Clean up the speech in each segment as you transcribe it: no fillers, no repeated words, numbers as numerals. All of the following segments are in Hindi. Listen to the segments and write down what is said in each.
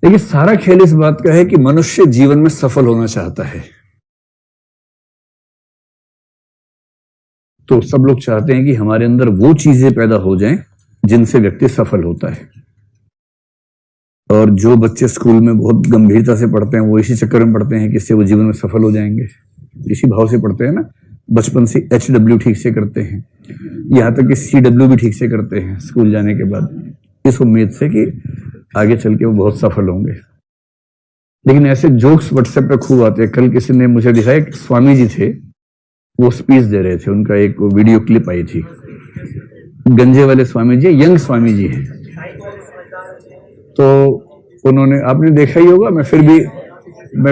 देखिए, सारा खेल इस बात का है कि मनुष्य जीवन में सफल होना चाहता है। तो सब लोग चाहते हैं कि हमारे अंदर वो चीजें पैदा हो जाएं जिनसे व्यक्ति सफल होता है। और जो बच्चे स्कूल में बहुत गंभीरता से पढ़ते हैं वो इसी चक्कर में पढ़ते हैं कि इससे वो जीवन में सफल हो जाएंगे, इसी भाव से पढ़ते हैं ना। बचपन से HW ठीक से करते हैं, यहां तक कि CW भी ठीक से करते हैं स्कूल जाने के बाद, इस उम्मीद से कि आगे चल के वो बहुत सफल होंगे। लेकिन ऐसे जोक्स व्हाट्सएप पे खूब आते हैं। कल किसी ने मुझे दिखाया, एक स्वामी जी थे, वो स्पीच दे रहे थे, उनका एक वीडियो क्लिप आई थी। गंजे वाले स्वामी जी, यंग स्वामी जी हैं। तो उन्होंने, आपने देखा ही होगा, मैं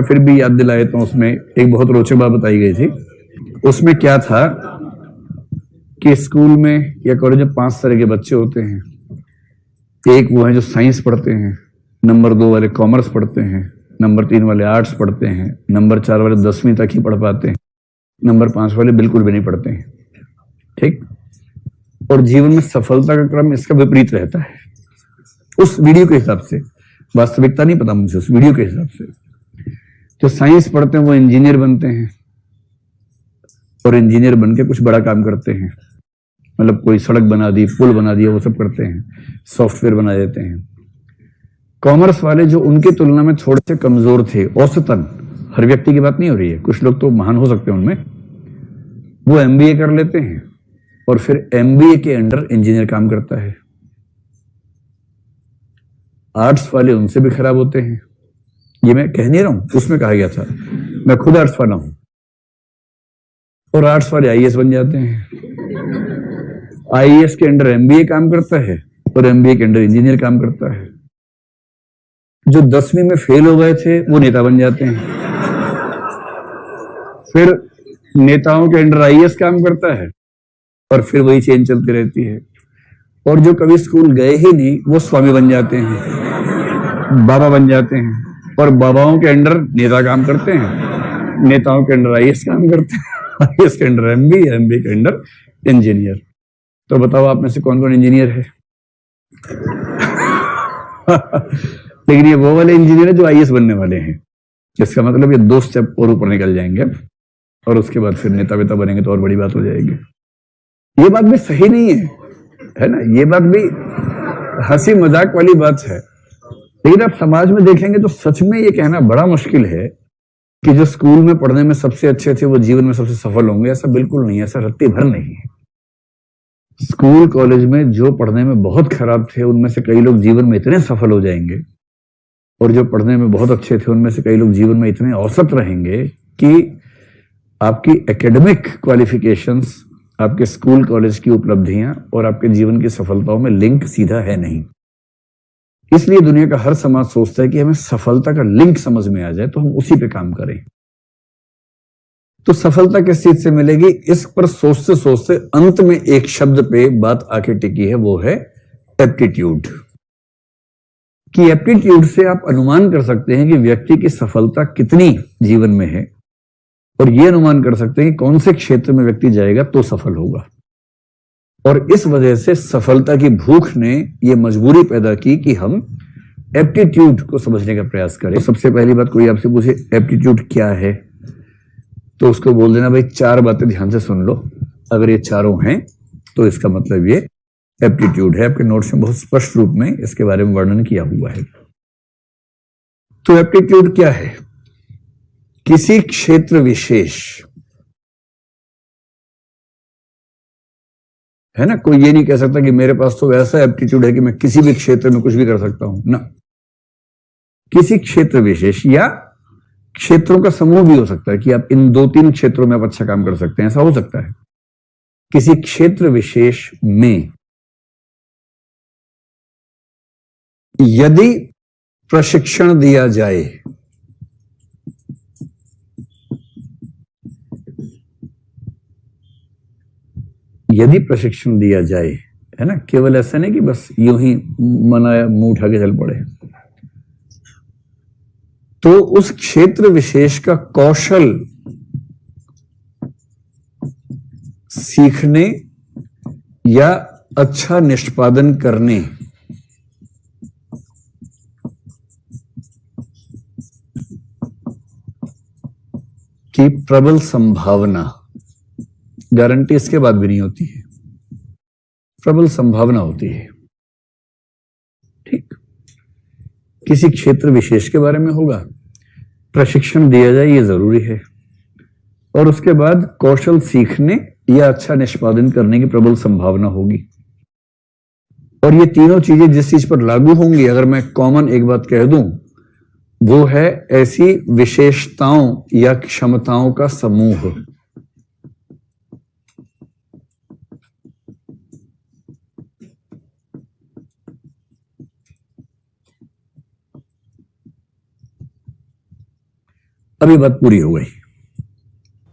फिर भी याद दिला देता हूं। उसमें एक बहुत रोचक बात बताई गई थी। उसमें क्या था कि स्कूल में या कॉलेज में 5 तरह के बच्चे होते हैं। एक वो है जो साइंस पढ़ते हैं, नंबर 2 वाले कॉमर्स पढ़ते हैं, नंबर 3 वाले आर्ट्स पढ़ते हैं, नंबर 4 वाले 10वीं तक ही पढ़ पाते हैं, नंबर 5 वाले बिल्कुल भी नहीं पढ़ते हैं। ठीक। और जीवन में सफलता का क्रम इसका विपरीत रहता है उस वीडियो के हिसाब से। वास्तविकता नहीं पता मुझे, उस वीडियो के हिसाब से। जो साइंस पढ़ते हैं वो इंजीनियर बनते हैं, और इंजीनियर बन के कुछ बड़ा काम करते हैं, मतलब कोई सड़क बना दी, पुल बना दिया, वो सब करते हैं, सॉफ्टवेयर बना देते हैं। कॉमर्स वाले जो उनकी तुलना में थोड़े से कमजोर थे औसतन, हर व्यक्ति की बात नहीं हो रही है, कुछ लोग तो महान हो सकते हैं उनमें, वो MBA कर लेते हैं और फिर MBA के अंडर इंजीनियर काम करता है। आर्ट्स वाले उनसे भी खराब होते हैं। ये मैं कह नहीं रहा हूं, उसमें कहा गया था, मैं खुद आर्ट्स वाला हूं। और आर्ट्स वाले IAS बन जाते हैं। IAS के अंडर MBA काम करता है और MBA के अंडर इंजीनियर काम करता है। जो 10वीं में फेल हो गए थे वो नेता बन जाते हैं। फिर नेताओं के अंडर IAS काम करता है और फिर वही चेन चलती रहती है। और जो कभी स्कूल गए ही नहीं वो स्वामी बन जाते हैं, बाबा बन जाते हैं, और बाबाओं के अंडर नेता काम करते हैं, नेताओं के अंडर IAS काम करते हैं, IAS के अंडर MBA के अंडर इंजीनियर। तो बताओ आप में से कौन कौन इंजीनियर है? लेकिन ये वो वाले इंजीनियर है जो IAS बनने वाले हैं, जिसका मतलब ये 2 स्टेप और ऊपर निकल जाएंगे और उसके बाद फिर नेता वेता बनेंगे तो और बड़ी बात हो जाएगी। ये बात भी सही नहीं है ना, ये बात भी हंसी मजाक वाली बात है। लेकिन आप समाज में देखेंगे तो सच में ये कहना बड़ा मुश्किल है कि जो स्कूल में पढ़ने में सबसे अच्छे थे वो जीवन में सबसे सफल होंगे। ऐसा बिल्कुल नहीं है, ऐसा रत्ती भर नहीं है। स्कूल कॉलेज में जो पढ़ने में बहुत खराब थे उनमें से कई लोग जीवन में इतने सफल हो जाएंगे, और जो पढ़ने में बहुत अच्छे थे उनमें से कई लोग जीवन में इतने औसत रहेंगे कि आपकी एकेडमिक क्वालिफिकेशंस, आपके स्कूल कॉलेज की उपलब्धियां और आपके जीवन की सफलताओं में लिंक सीधा है नहीं। इसलिए दुनिया का हर समाज सोचता है कि हमें सफलता का लिंक समझ में आ जाए तो हम उसी पे काम करें। तो सफलता किस चीज से मिलेगी, इस पर सोचते सोचते अंत में एक शब्द पे बात आके टिकी है, वो है एप्टीट्यूड। कि एप्टीट्यूड से आप अनुमान कर सकते हैं कि व्यक्ति की सफलता कितनी जीवन में है, और यह अनुमान कर सकते हैं कि कौन से क्षेत्र में व्यक्ति जाएगा तो सफल होगा। और इस वजह से सफलता की भूख ने यह मजबूरी पैदा की कि हम एप्टीट्यूड को समझने का प्रयास करें। तो सबसे पहली बात, कोई आपसे पूछे एप्टीट्यूड क्या है, तो उसको बोल देना, भाई 4 बातें ध्यान से सुन लो, अगर ये चारों हैं तो इसका मतलब ये एप्टीट्यूड है। आपके नोट्स में बहुत स्पष्ट रूप में इसके बारे में वर्णन किया हुआ है। तो एप्टीट्यूड क्या है? किसी क्षेत्र विशेष, है ना, कोई ये नहीं कह सकता कि मेरे पास तो ऐसा एप्टीट्यूड है कि मैं किसी भी क्षेत्र में कुछ भी कर सकता हूं ना। किसी क्षेत्र विशेष या क्षेत्रों का समूह भी हो सकता है कि आप इन 2-3 क्षेत्रों में आप अच्छा काम कर सकते हैं, ऐसा हो सकता है। किसी क्षेत्र विशेष में यदि प्रशिक्षण दिया जाए, यदि प्रशिक्षण दिया जाए, है ना, केवल ऐसा नहीं कि बस यूं ही मनाया मुंह उठा के चल पड़े, तो उस क्षेत्र विशेष का कौशल सीखने या अच्छा निष्पादन करने की प्रबल संभावना, गारंटी इसके बाद भी नहीं होती है, प्रबल संभावना होती है। ठीक, किसी क्षेत्र विशेष के बारे में होगा, प्रशिक्षण दिया जाए ये जरूरी है, और उसके बाद कौशल सीखने या अच्छा निष्पादन करने की प्रबल संभावना होगी। और ये तीनों चीजें जिस चीज पर लागू होंगी, अगर मैं कॉमन एक बात कह दूं, वो है ऐसी विशेषताओं या क्षमताओं का समूह। अभी बात पूरी हो गई।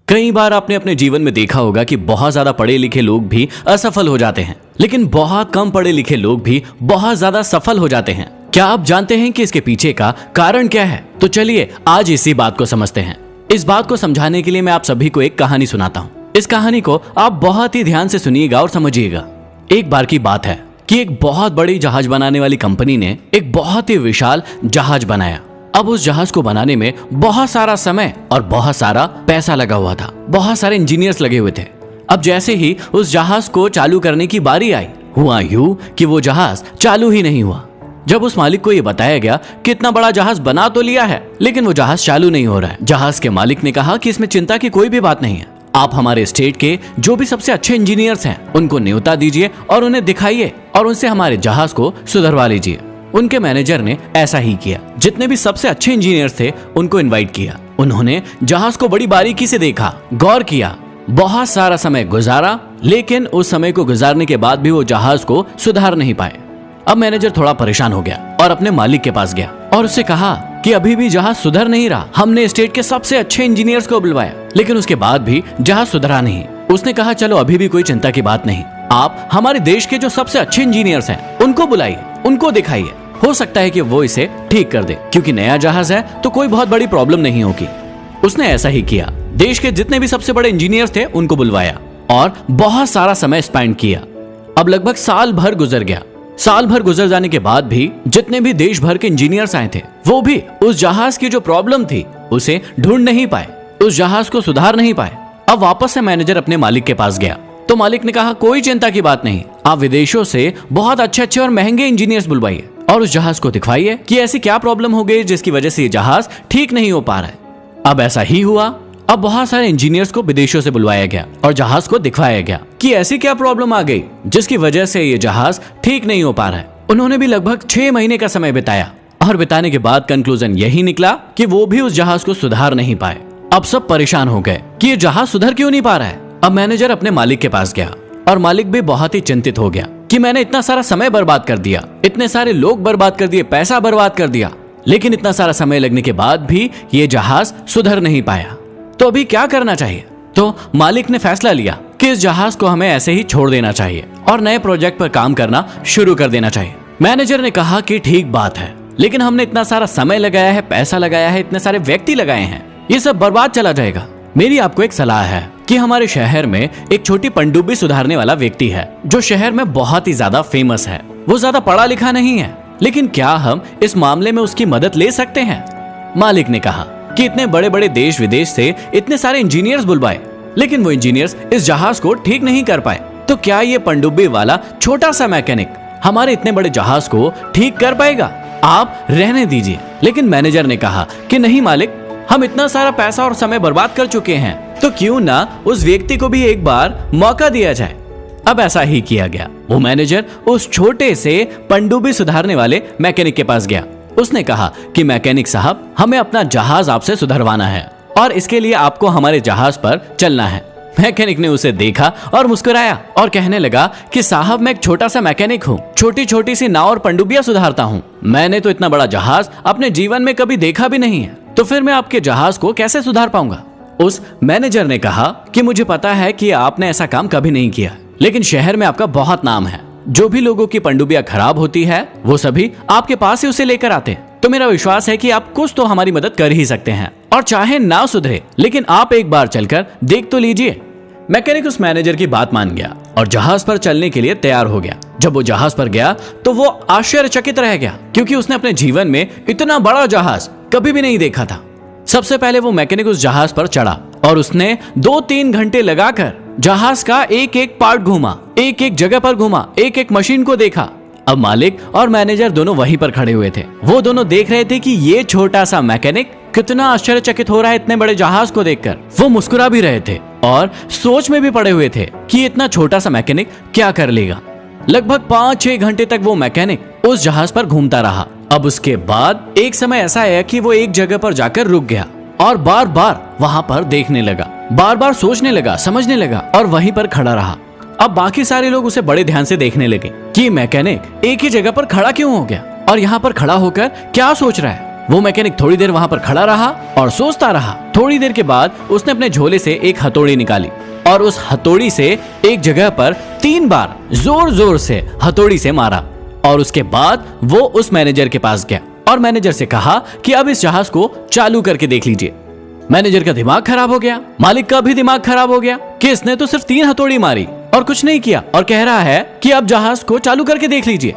कई बार आपने अपने जीवन में देखा होगा कि बहुत ज्यादा पढ़े लिखे लोग भी असफल हो जाते हैं, लेकिन बहुत कम पढ़े लिखे लोग भी बहुत ज्यादा सफल हो जाते हैं। क्या आप जानते हैं कि इसके पीछे का कारण क्या है? तो चलिए आज इसी बात को समझते हैं। इस बात को समझाने के लिए मैं आप सभी को एक कहानी सुनाता हूँ। इस कहानी को आप बहुत ही ध्यान से सुनिएगा और समझिएगा। एक बार की बात है कि एक बहुत बड़ी जहाज बनाने वाली कंपनी ने एक बहुत ही विशाल जहाज बनाया। अब उस जहाज को बनाने में बहुत सारा समय और बहुत सारा पैसा लगा हुआ था, बहुत सारे इंजीनियर्स लगे हुए थे। अब जैसे ही उस जहाज को चालू करने की बारी आई, हुआ यूं कि वो जहाज चालू ही नहीं हुआ। जब उस मालिक को ये बताया गया कि इतना बड़ा जहाज बना तो लिया है, लेकिन वो जहाज चालू नहीं हो रहा है। जहाज के मालिक ने कहा कि इसमें चिंता की कोई भी बात नहीं है, आप हमारे स्टेट के जो भी सबसे अच्छे इंजीनियर्स हैं उनको न्योता दीजिए और उन्हें दिखाइए और उनसे हमारे जहाज को सुधरवा लीजिए। उनके मैनेजर ने ऐसा ही किया। जितने भी सबसे अच्छे इंजीनियर्स थे उनको इनवाइट किया। उन्होंने जहाज को बड़ी बारीकी से देखा, गौर किया, बहुत सारा समय गुजारा, लेकिन उस समय को गुजारने के बाद भी वो जहाज को सुधार नहीं पाए। अब मैनेजर थोड़ा परेशान हो गया और अपने मालिक के पास गया और उससे कहा कि अभी भी जहाज सुधर नहीं रहा। हमने स्टेट के सबसे अच्छे इंजीनियर्स को बुलवाया, लेकिन उसके बाद भी जहाज सुधरा नहीं। उसने कहा चलो अभी भी कोई चिंता की बात नहीं, आप हमारे देश के जो सबसे अच्छे इंजीनियर्स हैं उनको बुलाइए, उनको दिखाइए, हो सकता है कि वो इसे ठीक कर दे, क्योंकि नया जहाज है तो कोई बहुत बड़ी प्रॉब्लम नहीं होगी। उसने ऐसा ही किया। देश के जितने भी सबसे बड़े इंजीनियर्स थे उनको बुलवाया और बहुत सारा समय स्पेंड किया। अब लगभग साल भर गुजर गया। साल भर गुजर जाने के बाद भी जितने भी देश भर के इंजीनियर्स आए थे वो भी उस जहाज की जो प्रॉब्लम थी उसे ढूंढ नहीं पाए, उस जहाज को सुधार नहीं पाए। अब वापस से मैनेजर अपने मालिक के पास गया तो मालिक ने कहा कोई चिंता की बात नहीं, आप विदेशों से बहुत अच्छे अच्छे और महंगे इंजीनियर्स बुलवाइए और उस जहाज को दिखवाइए कि ऐसी क्या प्रॉब्लम हो गई जिसकी वजह से ये जहाज ठीक नहीं हो पा रहा है। अब ऐसा ही हुआ। अब बहुत सारे इंजीनियर्स को विदेशों से बुलवाया गया और जहाज को दिखवाया गया कि ऐसी क्या प्रॉब्लम आ गई जिसकी वजह से ये जहाज ठीक नहीं हो पा रहा है। उन्होंने भी लगभग 6 महीने का समय बिताया और बिताने के बाद कंक्लूजन यही निकला कि वो भी उस जहाज को सुधार नहीं पाए। अब सब परेशान हो गए कि ये जहाज सुधर क्यों नहीं पा रहा है। अब मैनेजर अपने मालिक के पास गया और मालिक भी बहुत ही चिंतित हो गया कि मैंने इतना सारा समय बर्बाद कर दिया, इतने सारे लोग बर्बाद कर दिए, पैसा बर्बाद कर दिया, लेकिन इतना सारा समय लगने के बाद भी ये जहाज सुधर नहीं पाया। तो अभी क्या करना चाहिए? तो मालिक ने फैसला लिया कि इस जहाज को हमें ऐसे ही छोड़ देना चाहिए और नए प्रोजेक्ट पर काम करना शुरू कर देना चाहिए। मैनेजर ने कहा कि ठीक बात है, लेकिन हमने इतना सारा समय लगाया है, पैसा लगाया है, इतने सारे व्यक्ति लगाए हैं, ये सब बर्बाद चला जाएगा। मेरी आपको एक सलाह है कि हमारे शहर में एक छोटी पनडुब्बी सुधारने वाला व्यक्ति है जो शहर में बहुत ही ज्यादा फेमस है। वो ज्यादा पढ़ा लिखा नहीं है, लेकिन क्या हम इस मामले में उसकी मदद ले सकते हैं? मालिक ने कहा कि इतने बड़े बड़े देश विदेश से इतने सारे इंजीनियर्स बुलवाए, लेकिन वो इंजीनियर्स इस जहाज को ठीक नहीं कर पाए, तो क्या ये पनडुब्बी वाला छोटा सा मैकेनिक हमारे इतने बड़े जहाज को ठीक कर पाएगा? आप रहने दीजिए। लेकिन मैनेजर ने कहा कि नहीं मालिक, हम इतना सारा पैसा और समय बर्बाद कर चुके हैं, तो क्यों ना उस व्यक्ति को भी एक बार मौका दिया जाए। अब ऐसा ही किया गया। वो मैनेजर उस छोटे से पनडुब्बी सुधारने वाले मैकेनिक के पास गया। उसने कहा कि मैकेनिक साहब, हमें अपना जहाज आपसे सुधरवाना है और इसके लिए आपको हमारे जहाज पर चलना है। मैकेनिक ने उसे देखा और मुस्कुराया और कहने लगा कि साहब, मैं एक छोटा सा मैकेनिक हूँ, छोटी छोटी सी नाव और पनडुब्बियां सुधारता हूँ। मैंने तो इतना बड़ा जहाज अपने जीवन में कभी देखा भी नहीं है, तो फिर मैं आपके जहाज को कैसे सुधार पाऊंगा? उस मैनेजर ने कहा कि मुझे पता है कि आपने ऐसा काम कभी नहीं किया, लेकिन शहर में आपका बहुत नाम है। जो भी लोगों की पनडुब्बियां खराब होती है वो सभी आपके पास ही उसे लेकर आते हैं। तो मेरा विश्वास है कि आप कुछ तो हमारी मदद कर ही सकते हैं, और चाहे ना सुधरे, लेकिन आप एक बार चलकर देख तो लीजिए। मैकेनिक उस मैनेजर की बात मान गया और जहाज पर चलने के लिए तैयार हो गया। जब वो जहाज पर गया तो वो आश्चर्यचकित रह गया, क्योंकि उसने अपने जीवन में इतना बड़ा जहाज कभी भी नहीं देखा था। सबसे पहले वो मैकेनिक उस जहाज पर चढ़ा और उसने 2-3 घंटे लगाकर जहाज का एक एक पार्ट घूमा, एक एक जगह पर घूमा, एक एक मशीन को देखा। अब मालिक और मैनेजर दोनों वहीं पर खड़े हुए थे। वो दोनों देख रहे थे कि ये छोटा सा मैकेनिक कितना आश्चर्यचकित हो रहा है इतने बड़े जहाज को देखकर। वो मुस्कुरा भी रहे थे और सोच में भी पड़े हुए थे कि इतना छोटा सा मैकेनिक क्या कर लेगा। लगभग 5-6 घंटे तक वो मैकेनिक उस जहाज पर घूमता रहा। अब उसके बाद एक समय ऐसा आया कि वो एक जगह पर जाकर रुक गया और बार बार वहां पर देखने लगा, बार बार सोचने लगा, समझने लगा और वहीं पर खड़ा रहा। अब बाकी सारे लोग उसे बड़े ध्यान से देखने लगे कि मैकेनिक एक ही जगह पर खड़ा क्यों हो गया और यहाँ पर खड़ा होकर क्या सोच रहा है। वो मैकेनिक थोड़ी देर वहां पर खड़ा रहा और सोचता रहा। थोड़ी देर के बाद उसने अपने झोले से एक हथौड़ी निकाली और उस हथौड़ी से एक जगह पर 3 बार जोर जोर से हथौड़ी से मारा और उसके बाद वो उस मैनेजर के पास गया और मैनेजर से कहा कि अब इस जहाज को चालू करके देख लीजिए। मैनेजर का दिमाग खराब हो गया, मालिक का भी दिमाग खराब हो गया कि इसने तो सिर्फ 3 हथौड़ी मारी और कुछ नहीं किया और कह रहा है कि अब जहाज को चालू करके देख लीजिए।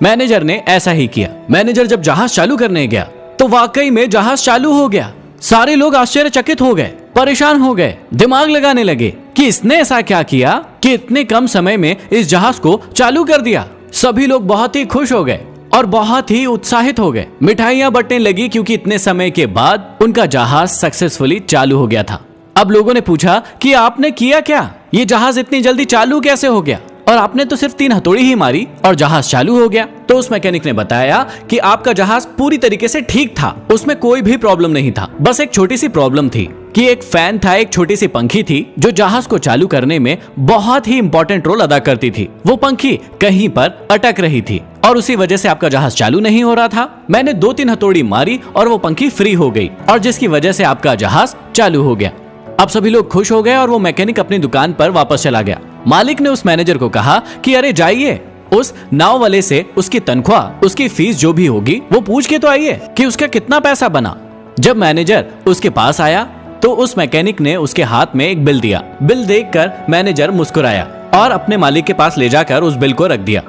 मैनेजर ने ऐसा ही किया। मैनेजर जब जहाज चालू करने गया तो वाकई में जहाज चालू हो गया। सारे लोग आश्चर्यचकित हो गए, परेशान हो गए, दिमाग लगाने लगे कि इसने ऐसा क्या किया कि इतने कम समय में इस जहाज को चालू कर दिया। सभी लोग बहुत ही खुश हो गए और बहुत ही उत्साहित हो गए। मिठाइयां बंटने लगी क्योंकि इतने समय के बाद उनका जहाज सक्सेसफुली चालू हो गया था। अब लोगों ने पूछा कि आपने किया क्या, ये जहाज इतनी जल्दी चालू कैसे हो गया और आपने तो सिर्फ 3 हथौड़ी ही मारी और जहाज चालू हो गया। तो उस मैकेनिक ने बताया कि आपका जहाज पूरी तरीके से ठीक था, उसमें कोई भी प्रॉब्लम नहीं था। बस एक छोटी सी प्रॉब्लम थी कि एक फैन था, एक छोटी सी पंखी थी जो जहाज को चालू करने में बहुत ही इंपॉर्टेंट रोल अदा करती थी। वो पंखी कहीं पर अटक रही थी और उसी वजह से आपका जहाज चालू नहीं हो रहा था। मैंने 2-3 हथौड़ी मारी और वो पंखी फ्री हो गई और जिसकी वजह से आपका जहाज चालू हो गया। अब सभी लोग खुश हो गए और वो मैकेनिक अपनी दुकान पर वापस चला गया। मालिक ने उस मैनेजर को कहा कि अरे जाइए, उस नाव वाले से उसकी तनख्वाह, उसकी फीस जो भी होगी वो पूछ के तो आइए कि उसका कितना पैसा बना। जब मैनेजर उसके पास आया तो उस मैकेनिक ने उसके हाथ में एक बिल दिया। बिल देखकर मैनेजर मुस्कुराया और अपने मालिक के पास ले जाकर उस बिल को रख दिया।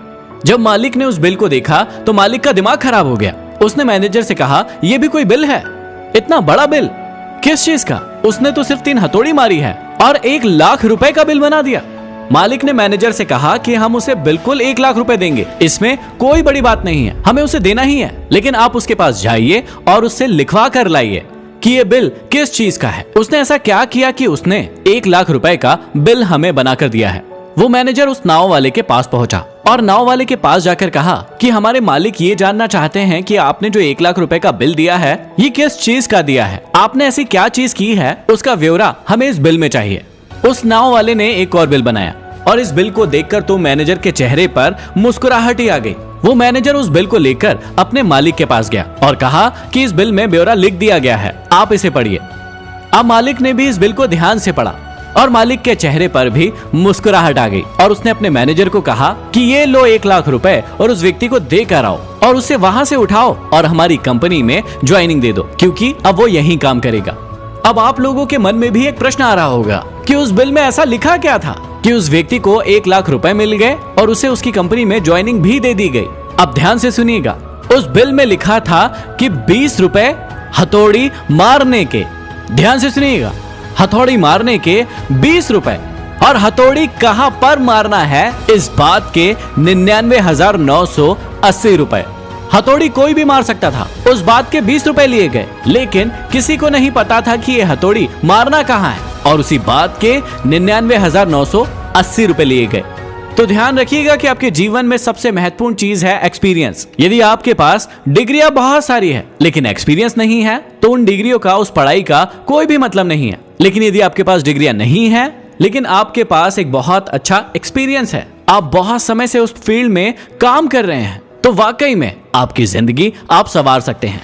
जब मालिक ने उस बिल को देखा तो मालिक का दिमाग खराब हो गया। उसने मैनेजर से कहा, ये भी कोई बिल है? इतना बड़ा बिल किस चीज का? उसने तो सिर्फ 3 हथौड़ी मारी है और 1 लाख रुपए का बिल बना दिया। मालिक ने मैनेजर से कहा कि हम उसे बिल्कुल 1 लाख रुपए देंगे, इसमें कोई बड़ी बात नहीं है, हमें उसे देना ही है, लेकिन आप उसके पास जाइए और उससे लिखवा कर लाइए कि ये बिल किस चीज का है। उसने ऐसा क्या किया कि उसने 1 लाख रुपए का बिल हमें बनाकर दिया है। वो मैनेजर उस नाव वाले के पास पहुंचा और नाव वाले के पास जाकर कहा कि हमारे मालिक ये जानना चाहते हैं कि आपने जो 1 लाख रुपए का बिल दिया है ये किस चीज का दिया है, आपने ऐसी क्या चीज की है, उसका ब्यौरा हमें इस बिल में चाहिए। उस नाव वाले ने एक और बिल बनाया और इस बिल को देखकर तो मैनेजर के चेहरे पर मुस्कुराहट ही आ गई। वो मैनेजर उस बिल को लेकर अपने मालिक के पास गया और कहा कि इस बिल में ब्यौरा लिख दिया गया है, आप इसे पढ़िए। अब मालिक ने भी इस बिल को ध्यान से पढ़ा और मालिक के चेहरे पर भी मुस्कुराहट आ गई और उसने अपने मैनेजर को कहा कि ये लो 1 लाख रुपए और उस व्यक्ति को दे कर आओ और उसे वहां से उठाओ और हमारी कंपनी में ज्वाइनिंग दे दो, क्योंकि अब वो यहीं काम करेगा। अब आप लोगों के मन में भी एक प्रश्न आ रहा होगा कि उस बिल में ऐसा लिखा क्या था कि उस व्यक्ति को 1 लाख रुपए मिल गए और उसे उसकी कंपनी में ज्वाइनिंग भी दे दी गई। अब ध्यान से सुनिएगा, उस बिल में लिखा था कि 20 रुपए हथौड़ी मारने के। ध्यान से सुनिएगा, हथौड़ी मारने के 20 रुपए और हथौड़ी कहां पर मारना है इस बात के 99,980 रुपए। हथौड़ी कोई भी मार सकता था, उस बात के 20 रुपए लिए गए, लेकिन किसी को नहीं पता था कि ये हथौड़ी मारना कहां है और उसी बात के 99,980 रुपए लिए गए। तो ध्यान रखिएगा कि आपके जीवन में सबसे महत्वपूर्ण चीज है एक्सपीरियंस। यदि आपके पास डिग्रियां बहुत सारी है लेकिन एक्सपीरियंस नहीं है तो उन डिग्रियों का, उस पढ़ाई का कोई भी मतलब नहीं है। लेकिन यदि आपके पास डिग्रियां नहीं है लेकिन आपके पास एक बहुत अच्छा एक्सपीरियंस है, आप बहुत समय से उस फील्ड में काम कर रहे हैं, तो वाकई में आपकी जिंदगी आप संवार सकते हैं।